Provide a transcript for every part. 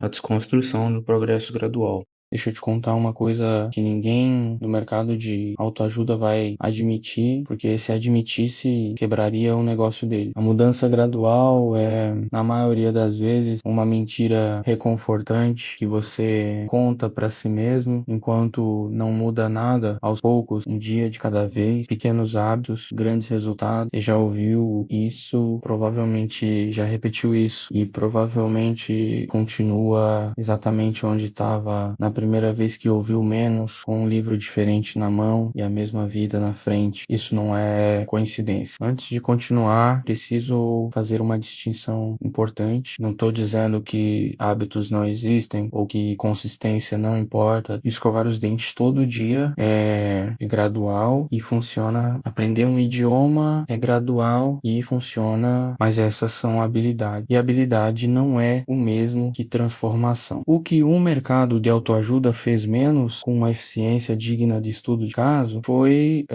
A desconstrução do progresso gradual. Deixa eu te contar uma coisa que ninguém no mercado de autoajuda vai admitir, porque se admitisse, quebraria o negócio dele. A mudança gradual é, na maioria das vezes, uma mentira reconfortante que você conta pra si mesmo, enquanto não muda nada, aos poucos, um dia de cada vez, pequenos hábitos, grandes resultados. Você já ouviu isso, provavelmente já repetiu isso, e provavelmente continua exatamente onde estava na primeira vez que ouviu menos, com um livro diferente na mão e a mesma vida na frente. Isso não é coincidência. Antes de continuar, preciso fazer uma distinção importante. Não estou dizendo que hábitos não existem ou que consistência não importa. Escovar os dentes todo dia é gradual e funciona. Aprender um idioma é gradual e funciona, mas essas são habilidades. E habilidade não é o mesmo que transformação. O que o mercado de autoajuda fez menos, com uma eficiência digna de estudo de caso, foi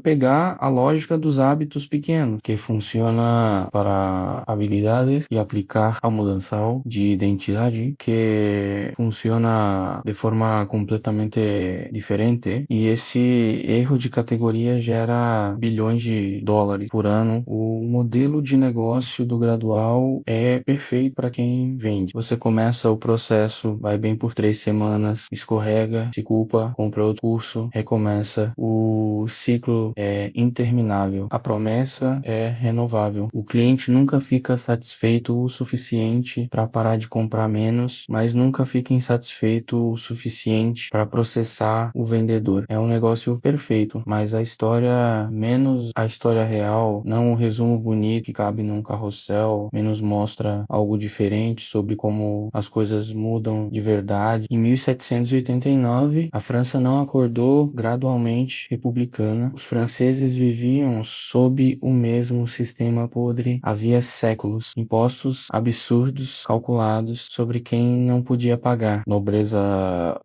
pegar a lógica dos hábitos pequenos, que funciona para habilidades, e aplicar ao mudançal de identidade, que funciona de forma completamente diferente. E esse erro de categoria gera bilhões de dólares por ano. O modelo de negócio do gradual é perfeito para quem vende. Você começa o processo, vai bem por 3 semanas, escorrega, se culpa, compra outro curso, recomeça. O ciclo é interminável. A promessa é renovável. O cliente nunca fica satisfeito o suficiente para parar de comprar menos, mas nunca fica insatisfeito o suficiente para processar o vendedor. É um negócio perfeito, mas a história, menos a história real, não o resumo bonito que cabe num carrossel, menos mostra algo diferente sobre como as coisas mudam de verdade. Em 1789, a França não acordou gradualmente republicana. Os franceses viviam sob o mesmo sistema podre havia séculos. Impostos absurdos calculados sobre quem não podia pagar. Nobreza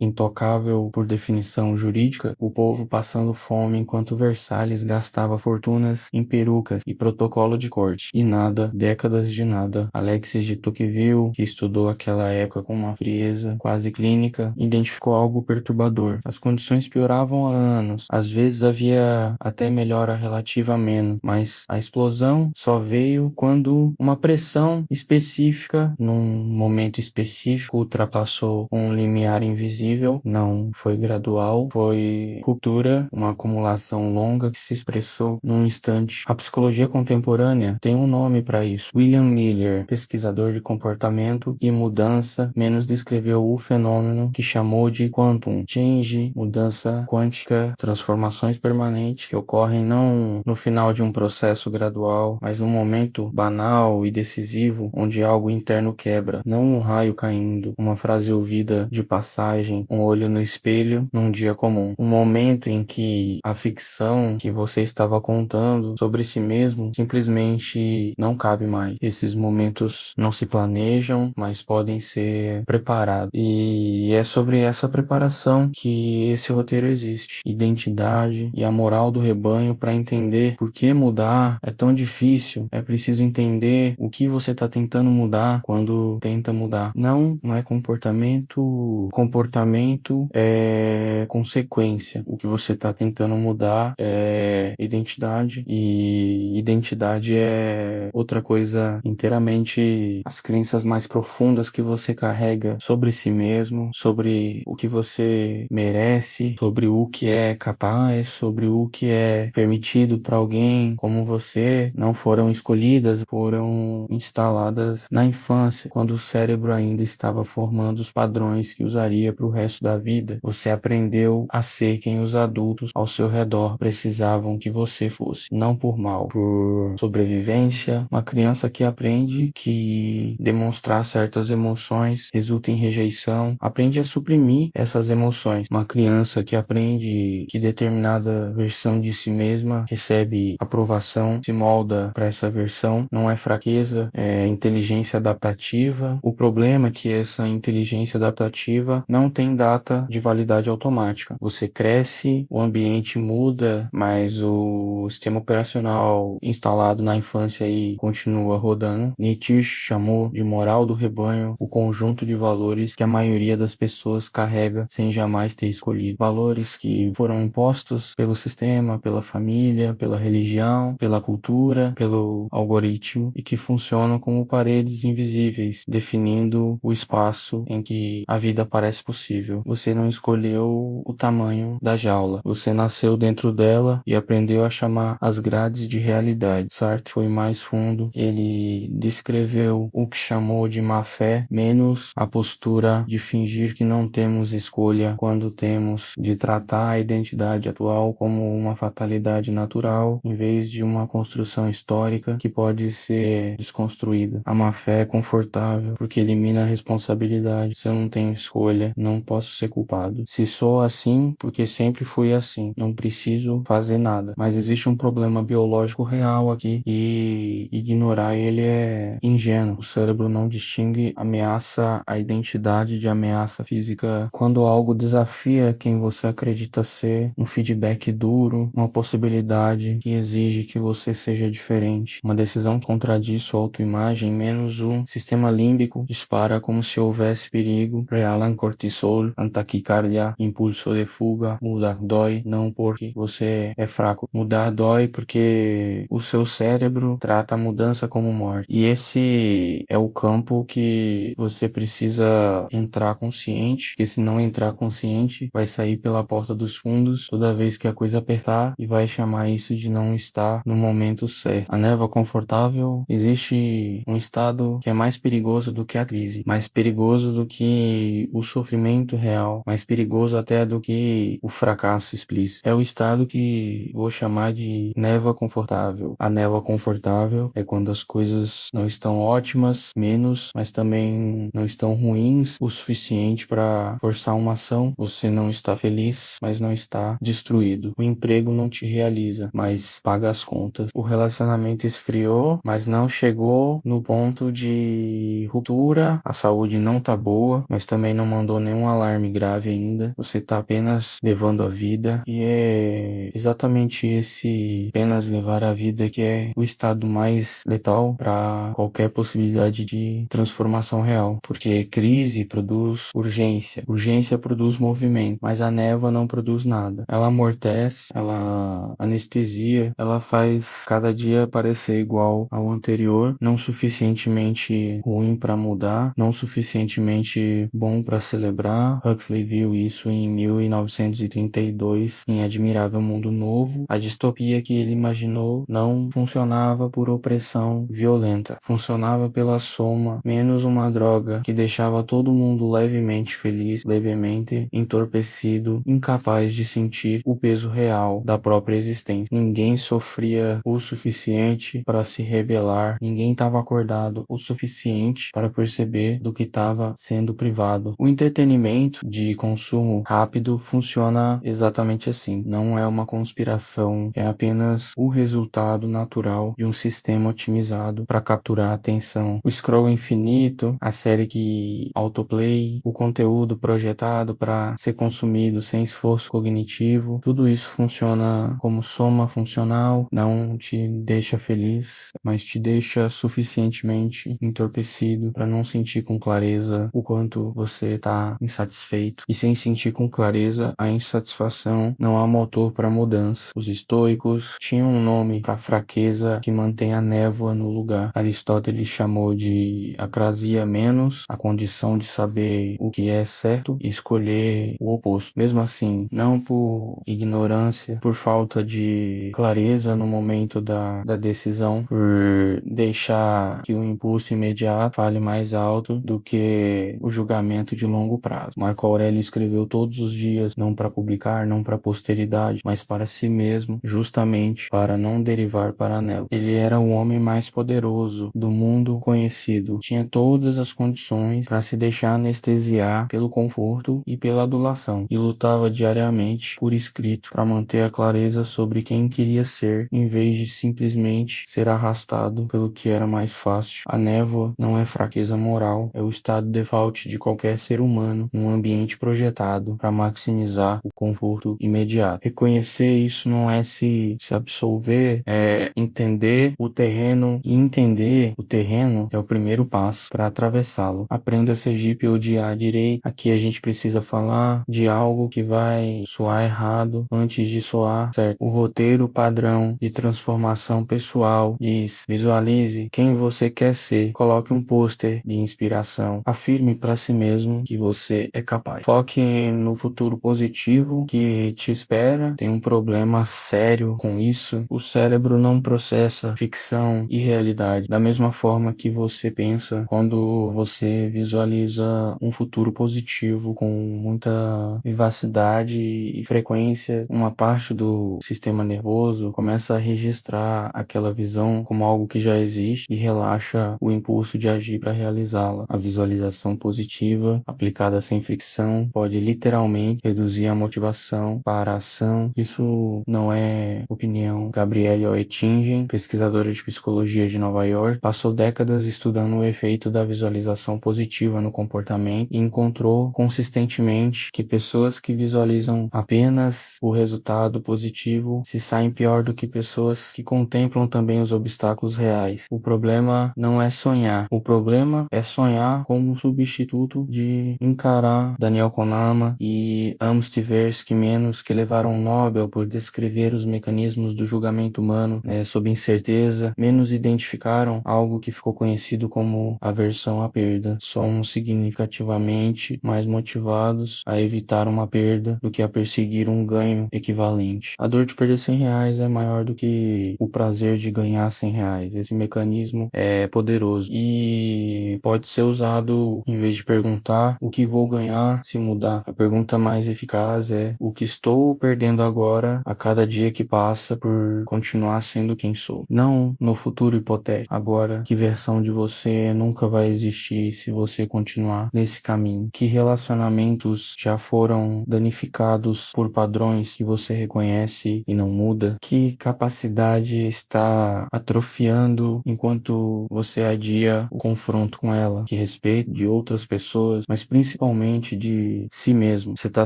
intocável por definição jurídica. O povo passando fome enquanto Versalhes gastava fortunas em perucas e protocolo de corte. E nada, décadas de nada. Alexis de Tocqueville, que estudou aquela época com uma frieza quase clínica, identificou algo perturbador. As condições pioravam há anos. Às vezes havia até melhora relativa menos, mas a explosão só veio quando uma pressão específica, num momento específico, ultrapassou um limiar invisível. Não foi gradual, foi ruptura, uma acumulação longa que se expressou num instante. A psicologia contemporânea tem um nome para isso. William Miller, pesquisador de comportamento e mudança, menos descreveu o fenômeno que chamou de quantum change, mudança quântica, transformações permanentes que ocorrem não no final de um processo gradual, mas num momento banal e decisivo onde algo interno quebra, não um raio caindo, uma frase ouvida de passagem, um olho no espelho num dia comum. Um momento em que a ficção que você estava contando sobre si mesmo simplesmente não cabe mais. Esses momentos não se planejam, mas podem ser preparados. E é sobre essa preparação que esse roteiro existe. Identidade e a moral do rebanho para entender por que mudar é tão difícil. É preciso entender o que você está tentando mudar quando tenta mudar. Não é comportamento. Comportamento é consequência. O que você está tentando mudar é identidade, e identidade é outra coisa inteiramente. As crenças mais profundas que você carrega sobre si mesmo, sobre o que você merece, sobre o que é capaz, sobre o que é permitido para alguém como você, não foram escolhidas, foram instaladas na infância, quando o cérebro ainda estava formando os padrões que usaria para o resto da vida. Você aprendeu a ser quem os adultos ao seu redor precisavam que você fosse, não por mal, por sobrevivência. Uma criança que aprende que demonstrar certas emoções resulta em rejeição, aprende a suprimir essas emoções. Uma criança que aprende que determinada versão de si mesma recebe aprovação, se molda para essa versão, não é fraqueza, é inteligência adaptativa. O problema é que essa inteligência adaptativa não tem data de validade automática. Você cresce, o ambiente muda, mas o sistema operacional instalado na infância aí continua rodando. Nietzsche chamou de moral do rebanho o conjunto de valores que a maioria das pessoas carrega sem jamais ter escolhido. Valores que foram impostos pelo sistema, pela família, pela religião, pela cultura, pelo algoritmo e que funcionam como paredes invisíveis, definindo o espaço em que a vida parece possível. Você não escolheu o tamanho da jaula. Você nasceu dentro dela e aprendeu a chamar as grades de realidade. Sartre foi mais fundo. Ele descreveu o que chamou de má fé, menos a postura de fingir que não temos escolha quando temos, de tratar a identidade atual como uma fatalidade natural, em vez de uma construção histórica que pode ser desconstruída. A má fé é confortável porque elimina a responsabilidade. Se eu não tenho escolha, não posso ser culpado. Se sou assim, porque sempre fui assim, não preciso fazer nada. Mas existe um problema biológico real aqui e ignorar ele é ingênuo. O cérebro não distingue ameaça à identidade de ameaça física. Quando algo desafia quem você acredita ser, um feedback duro, uma possibilidade que exige que você seja diferente, uma decisão que contradiz sua autoimagem, menos um sistema límbico dispara como se houvesse perigo, realan cortisol, taquicardia, impulso de fuga, mudar dói, não porque você é fraco. Mudar dói porque o seu cérebro trata a mudança como morte. E esse é o campo que você precisa entrar consciente, porque se não entrar consciente, vai sair pela porta dos fundos toda vez que a coisa apertar e vai chamar isso de não estar no momento certo. A névoa confortável, existe um estado que é mais perigoso do que a crise, mais perigoso do que o sofrimento real, mais perigoso até do que o fracasso explícito. É o estado que vou chamar de névoa confortável. A névoa confortável é quando as coisas não estão ótimas, menos, mas também não estão ruins o suficiente para forçar uma ação. Você não está feliz, mas não está destruído. O emprego não te realiza, mas paga as contas. O relacionamento esfriou, mas não chegou no ponto de ruptura. A saúde não tá boa, mas também não mandou nenhum alarme grave ainda. Você tá apenas levando a vida e é exatamente esse apenas levar a vida que é o estado mais letal para qualquer possibilidade de transformação real, porque crise produz urgência, urgência produz movimento, mas a névoa não produz nada. Ela amortece, ela anestesia, ela faz cada dia parecer igual ao anterior, não suficientemente ruim para mudar, não suficientemente bom para celebrar. Huxley viu isso em 1932 em Admirável Mundo Novo. A distopia que ele imaginou não funcionava por opressão violenta, funcionava pela soma, menos uma droga que deixava todo mundo levemente feliz, levemente entorpecido, incapaz de sentir o peso real da própria existência. Ninguém sofria o suficiente para se rebelar, ninguém estava acordado o suficiente para perceber do que estava sendo privado. O entretenimento de consumo rápido funciona exatamente assim. Não é uma conspiração, é apenas o resultado natural de um sistema otimizado para capturar a atenção. O scroll infinito, a série que autoplay, o conteúdo projetado para ser consumido sem esforço cognitivo, tudo isso funciona como soma funcional, não te deixa feliz, mas te deixa suficientemente entorpecido para não sentir com clareza o quanto você está insatisfeito. E sem sentir com clareza a insatisfação, não há motor para mudança. Os estoicos tinham um nome para fraqueza que mantém a névoa no lugar. Aristóteles chamou de acrasia menos, a condição de saber o que é certo e escolher o oposto. Mesmo assim, não por ignorância, por falta de clareza no momento da decisão, por deixar que o impulso imediato fale mais alto do que o julgamento de longo prazo. Marco Aurélio escreveu todos os dias, não para publicar, não para a posteridade, mas para si mesmo, justamente para não derivar para a névoa. Ele era o homem mais poderoso do mundo conhecido. Tinha todas as condições para se deixar anestesiar pelo conforto e pela adulação, e lutava diariamente por escrito para manter a clareza sobre quem queria ser, em vez de simplesmente ser arrastado pelo que era mais fácil. A névoa não é fraqueza moral, é o estado default de qualquer ser humano num ambiente projetado para maximizar o conforto imediato. Reconhecer isso não é se absolver, é entender o terreno, e entender o terreno é o primeiro passo para atravessá-lo. Aprenda Sergipe odiar direito. Aqui a gente precisa falar de algo que vai soar errado antes de soar certo. O roteiro padrão de transformação pessoal diz: visualize quem você quer ser, coloque um pôster de inspiração, afirme para si mesmo que você é capaz. Foque no futuro positivo que te espera. Tem um problema sério com isso. O cérebro não processa ficção e realidade da mesma forma que você pensa quando você visualiza um futuro positivo com muita vivacidade e frequência. Uma parte do sistema nervoso começa a registrar aquela visão como algo que já existe e relaxa o impulso de agir para realizá-la. A visualização positiva, aplicada sem fricção, pode literalmente reduzir a motivação para a ação. Isso não é opinião. Gabrielle Oettingen, pesquisadora de psicologia de Nova York, passou décadas estudando o efeito da visualização positiva no comportamento e encontrou consistentemente que pessoas que visualizam apenas o resultado positivo se saem pior do que pessoas que contemplam também os obstáculos reais. O problema não é sonhar, o problema é sonhar como substituto de encarar. Daniel Kahneman e Amos Tversky menos que levaram o Nobel por descrever os mecanismos do julgamento humano sob incerteza, menos identificaram algo que ficou conhecido como aversão à perda. Somos significativamente mais motivados a evitar uma perda do que a perseguir um ganho equivalente. A dor de perder R$ 100 é maior do que o prazer de ganhar R$ 100. Esse mecanismo é poderoso e pode ser usado em vez de perguntar o que vou ganhar se mudar. A pergunta mais eficaz é: o que estou perdendo agora a cada dia que passa por continuar sendo quem sou? Não no futuro hipotético. Agora, que versão de você nunca vai existir se você continuar nesse caminho? Que relacionamentos já foram danificados por padrões que você reconhece e não muda? Que capacidade está atrofiando enquanto você adia o confronto com ela? Que respeito de outras pessoas, mas principalmente de si mesmo. Você está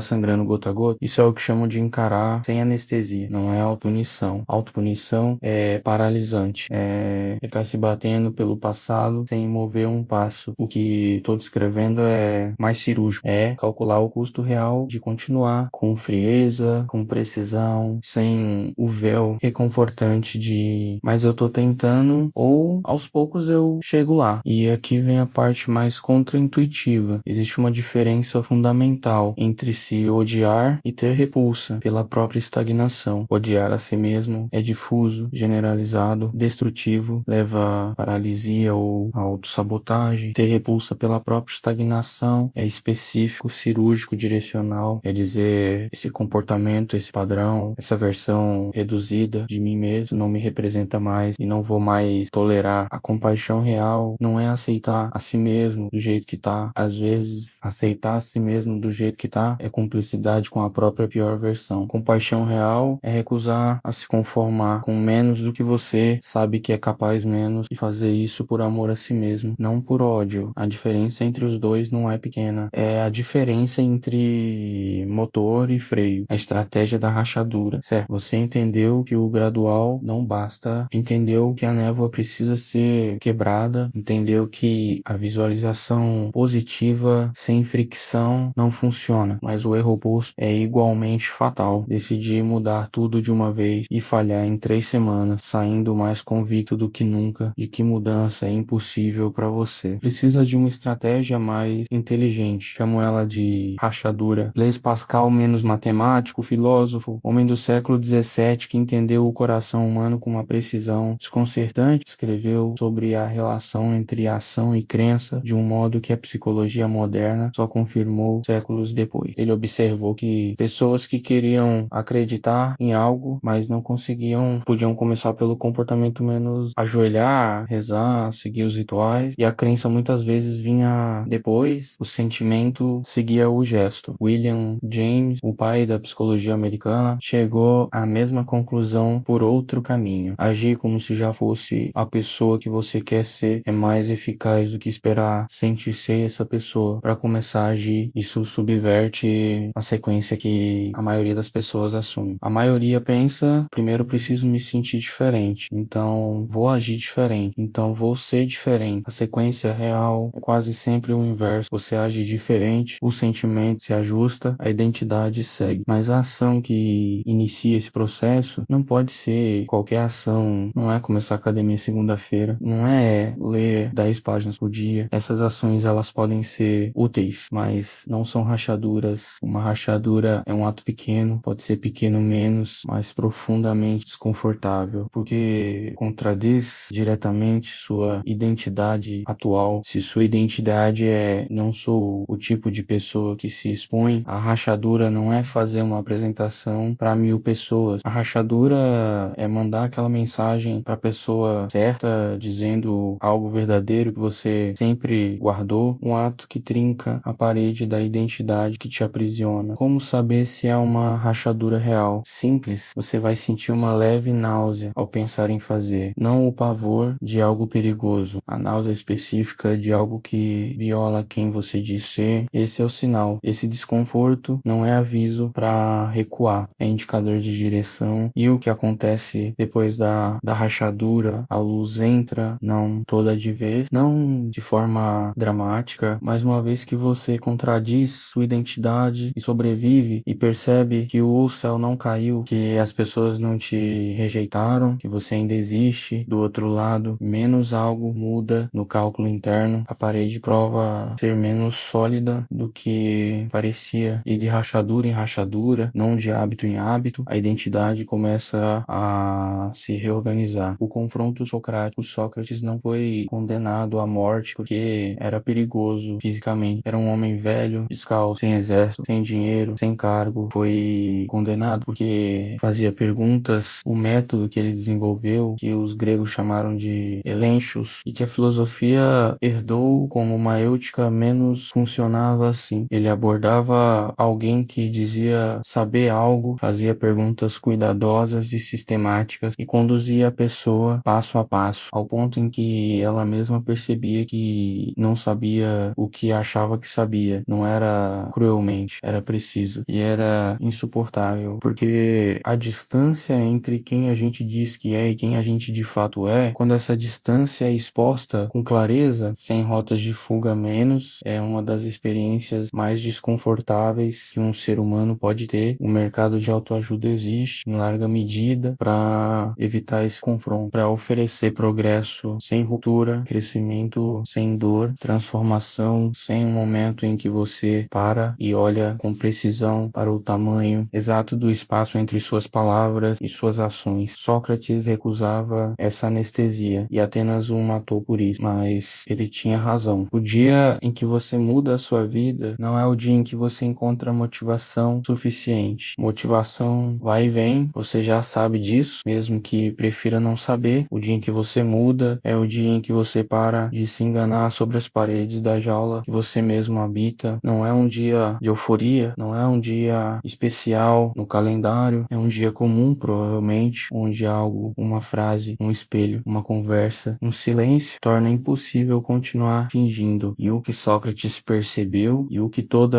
sangrando gota a gota? Isso é o que chamam de encarar sem anestesia. Não é autopunição. Autopunição é paralisante. É ficar se batendo pelo passado sem mover um passo. O que estou descrevendo é mais cirúrgico. É calcular o custo real de continuar com frieza, com precisão, sem o véu reconfortante de mas eu tô tentando, ou aos poucos eu chego lá. E aqui vem a parte mais contraintuitiva. Existe uma diferença fundamental entre se odiar e ter repulsa pela própria estagnação. Odiar a si mesmo é difuso, generalizado, destrutivo, leva à paralisia ou à autossabotagem. Ter repulsa pela própria estagnação é específico, cirúrgico, direcional. É dizer, esse comportamento, esse padrão, essa versão reduzida de mim mesmo não me representa mais e não vou mais tolerar. A compaixão real não é aceitar a si mesmo do jeito que tá. Às vezes, aceitar a si mesmo do jeito que tá é cumplicidade com a própria pior versão. Compaixão real é recusar a se conformar com menos do que você sabe que é capaz menos e fazer isso por amor a si mesmo, não por ódio. A diferença entre os dois não é pequena. É a diferença entre motor e freio. A estratégia da rachadura, certo? Você entendeu que o gradual não basta, entendeu que a névoa precisa ser quebrada, entendeu que a visualização positiva sem fricção não funciona, mas o erro oposto é igualmente fatal. Decidir mudar tudo de uma vez e falhar em 3 semanas, saindo mais convicto do que nunca de que mudança é impossível para você. Precisa de uma estratégia mais inteligente, chamo ela de rachadura. Blaise Pascal, menos matemático, filósofo, homem do século XVII que entendeu o coração humano com uma precisão desconcertante, escreveu sobre a relação entre ação e crença de um modo que a psicologia moderna só confirmou séculos depois. Ele observou que pessoas que queriam acreditar em algo, mas não conseguiam, podiam começar pelo comportamento menos ajoelhar, rezar, seguir os rituais, e a crença muitas vezes vinha depois, o sentimento sentimento seguia o gesto. William James, o pai da psicologia americana, chegou à mesma conclusão por outro caminho. Agir como se já fosse a pessoa que você quer ser é mais eficaz do que esperar sentir ser essa pessoa para começar a agir. Isso subverte a sequência que a maioria das pessoas assume. A maioria pensa, primeiro preciso me sentir diferente, então vou agir diferente, então vou ser diferente. A sequência real é quase sempre o inverso. Você age diferente, o sentimento se ajusta, a identidade segue. Mas a ação que inicia esse processo não pode ser qualquer ação, não é começar a academia segunda-feira, não é ler 10 páginas por dia. Essas ações elas podem ser úteis, mas não são rachaduras. Uma rachadura é um ato pequeno, pode ser pequeno menos, mas profundamente desconfortável, porque contradiz diretamente sua identidade atual. Se sua identidade é não sou o tipo de pessoa que se expõe, a rachadura não é fazer uma apresentação para 1000 pessoas. A rachadura é mandar aquela mensagem para a pessoa certa, dizendo algo verdadeiro que você sempre guardou, um ato que trinca a parede da identidade que te aprisiona. Como saber se é uma rachadura real? Simples, você vai sentir uma leve náusea ao pensar em fazer, não o pavor de algo perigoso, a náusea específica de algo que viola quem você diz ser. Esse é o sinal. Esse desconforto não é aviso para recuar, é indicador de direção. E o que acontece depois da rachadura? A luz entra, não toda de vez, não de forma dramática, mas uma vez que você contradiz sua identidade e sobrevive e percebe que o céu não caiu, que as pessoas não te rejeitaram, que você ainda existe do outro lado, menos algo muda no cálculo interno. A parede prova ser menos sólida do que parecia, e de rachadura em rachadura, não de hábito em hábito, a identidade começa a se reorganizar. O confronto socrático, Sócrates não foi condenado à morte porque era perigoso fisicamente. Era um homem velho, descalço, sem exército, sem dinheiro, sem cargo. Foi condenado porque fazia perguntas. O método que ele desenvolveu, que os gregos chamaram de elenchos, e que a filosofia herdou como umaêutica menos funcionava assim. Ele abordava alguém que dizia saber algo, fazia perguntas cuidadosas e sistemáticas e conduzia a pessoa passo a passo, ao ponto em que ela mesma percebia que não sabia o que achava que sabia. Não era cruelmente, era preciso e era insuportável, porque a distância entre quem a gente diz que é e quem a gente de fato é, quando essa distância é exposta com clareza, sem rotas de fuga menos, é uma das experiências mais desconfortáveis que um ser humano pode ter. O mercado de autoajuda existe em larga medida para evitar esse confronto, para oferecer progresso sem ruptura, crescimento sem dor, transformação sem um momento em que você para e olha com precisão para o tamanho exato do espaço entre suas palavras e suas ações. Sócrates recusava essa anestesia e Atenas o matou por isso, mas ele tinha razão. O dia em que você muda a sua vida não é o dia em que você encontra motivação suficiente. Motivação vai e vem, você já sabe disso, mesmo que prefira não saber. O dia em que você muda é o dia em que você para de se enganar sobre as paredes da jaula que você mesmo habita. Não é um dia de euforia, não é um dia especial no calendário, é um dia comum, provavelmente, onde algo, uma frase, um espelho, uma conversa, um silêncio torna impossível continuar fingindo. E o que Sócrates percebeu e o que toda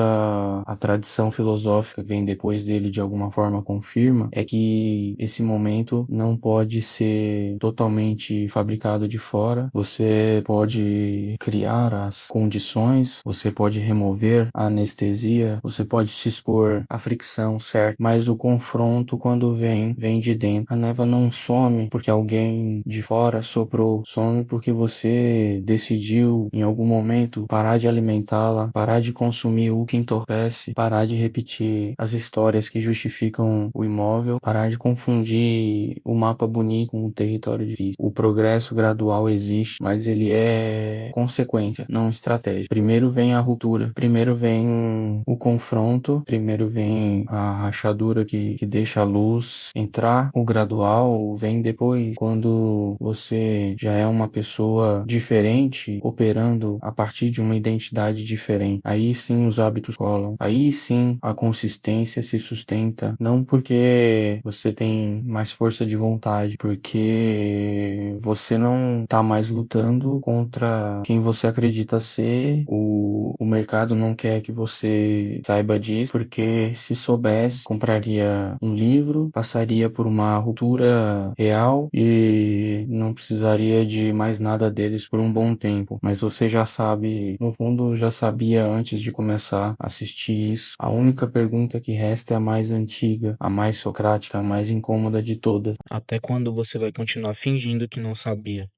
a tradição filosófica que vem depois dele de alguma forma confirma é que esse momento não pode ser totalmente fabricado de fora. Você pode criar as condições, você pode remover a anestesia, você pode se expor à fricção, certo? Mas o confronto, quando vem de dentro. A névoa não some porque alguém de fora soprou, some porque você decidiu em algum momento parar de alimentá-la, parar de consumir o que entorpece, parar de repetir as histórias que justificam o imóvel, parar de confundir o mapa bonito com o território difícil. O progresso gradual existe, mas ele é consequência, não estratégia. Primeiro vem a ruptura, primeiro vem o confronto, primeiro vem a rachadura que deixa a luz entrar. O gradual vem depois, quando você já é uma pessoa diferente, operando a partir de uma identidade diferente. Aí sim os hábitos colam. Aí sim a consistência se sustenta. Não porque você tem mais força de vontade, porque você não tá mais lutando contra quem você acredita ser. O mercado não quer que você saiba disso, porque se soubesse, compraria um livro, passaria por uma ruptura real e não precisaria de mais nada deles por um bom tempo. Mas você já sabe, no fundo já sabia antes de começar a assistir isso. A única pergunta que resta é a mais antiga, a mais socrática, a mais incômoda de todas. Até quando você vai continuar fingindo que não sabia?